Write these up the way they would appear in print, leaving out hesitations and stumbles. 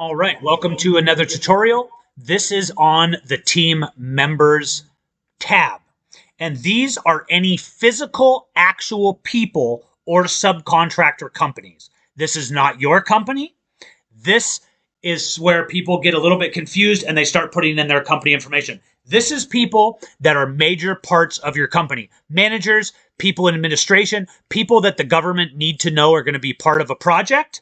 All right, welcome to another tutorial. This is on the team members tab. And these are any physical, actual people or subcontractor companies. This is not your company. This is where people get a little bit confused and they start putting in their company information. This is people that are major parts of your company. Managers, people in administration, people that the government need to know are going to be part of a project,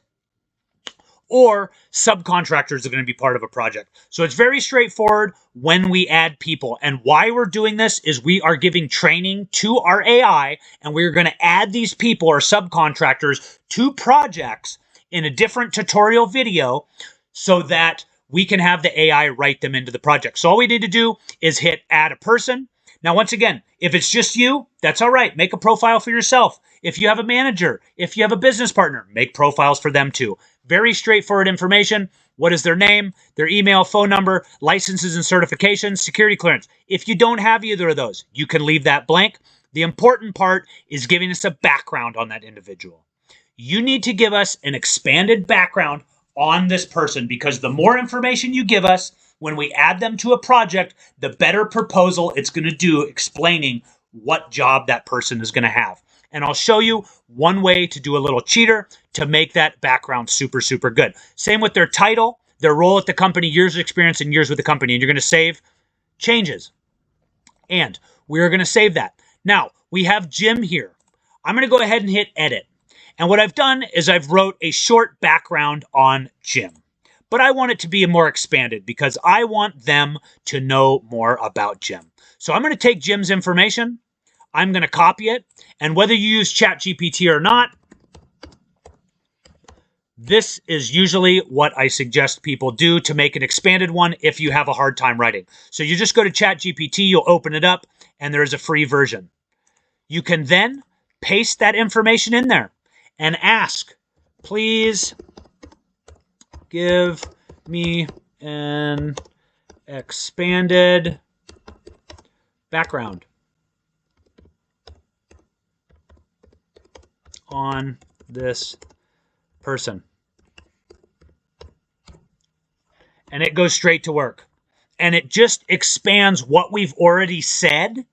or subcontractors are going to be part of a project. So it's very straightforward when we add people. And why we're doing this is we are giving training to our AI, and we're going to add these people or subcontractors to projects in a different tutorial video so that we can have the AI write them into the project. So all we need to do is hit add a person. Now, once again, if it's just you, that's all right. Make a profile for yourself. If you have a manager, if you have a business partner, make profiles for them too. Very straightforward information. What is their name, their email, phone number, licenses and certifications, security clearance. If you don't have either of those, you can leave that blank. The important part is giving us a background on that individual. You need to give us an expanded background on this person, because the more information you give us when we add them to a project, the better proposal it's going to do explaining what job that person is going to have. And I'll show you one way to do a little cheater to make that background super, super good. Same with their title, their role at the company, years of experience, and years with the company. And you're going to save changes. And we're going to save that. Now, we have Jim here. I'm going to go ahead and hit edit. And what I've done is I've wrote a short background on Jim. But I want it to be more expanded because I want them to know more about Jim. So I'm going to take Jim's information. I'm going to copy it. And whether you use ChatGPT or not, this is usually what I suggest people do to make an expanded one if you have a hard time writing. So you just go to ChatGPT, you'll open it up, and there's a free version. You can then paste that information in there and ask, please give me an expanded background on this person. And it goes straight to work. And it just expands what we've already said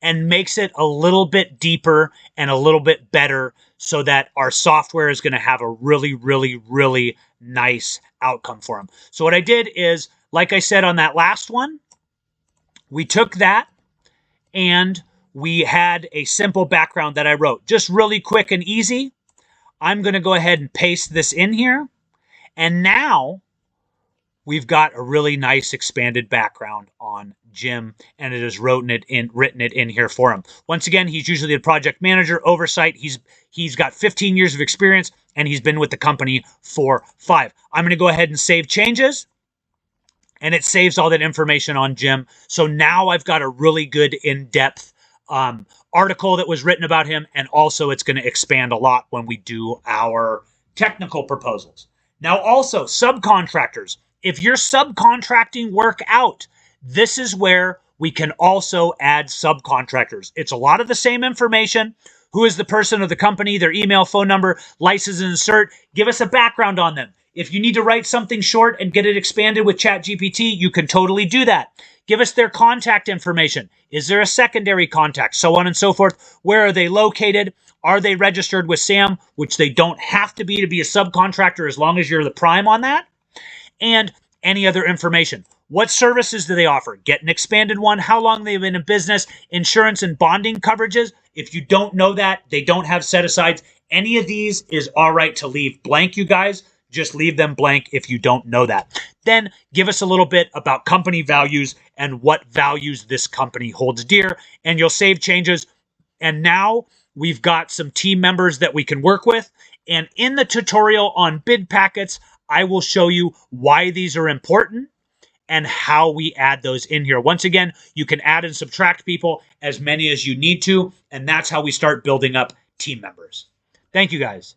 and makes it a little bit deeper and a little bit better so that our software is going to have a really, really, really nice outcome for them. So what I did is, like I said on that last one, we took that and we had a simple background that I wrote. Just really quick and easy. I'm going to go ahead and paste this in here. And now we've got a really nice expanded background on Jim, and it has written it in here for him. Once again, he's usually a project manager, oversight. He's got 15 years of experience, and he's been with the company for 5. I'm going to go ahead and save changes, and it saves all that information on Jim. So now I've got a really good in-depth article that was written about him, and also it's going to expand a lot when we do our technical proposals. Now also, subcontractors. If you're subcontracting work out, this is where we can also add subcontractors. It's a lot of the same information. Who is the person of the company, their email, phone number, license, and cert. Give us a background on them. If you need to write something short and get it expanded with ChatGPT, you can totally do that. Give us their contact information. Is there a secondary contact? So on and so forth. Where are they located? Are they registered with SAM, which they don't have to be a subcontractor as long as you're the prime on that? And any other information. What services do they offer? Get an expanded one. How long they've been in business, insurance and bonding coverages. If you don't know that, they don't have set-asides. Any of these is all right to leave blank, you guys. Just leave them blank if you don't know that. Then give us a little bit about company values and what values this company holds dear, and you'll save changes. And now we've got some team members that we can work with. And in the tutorial on bid packets, I will show you why these are important and how we add those in here. Once again, you can add and subtract people as many as you need to, and that's how we start building up team members. Thank you, guys.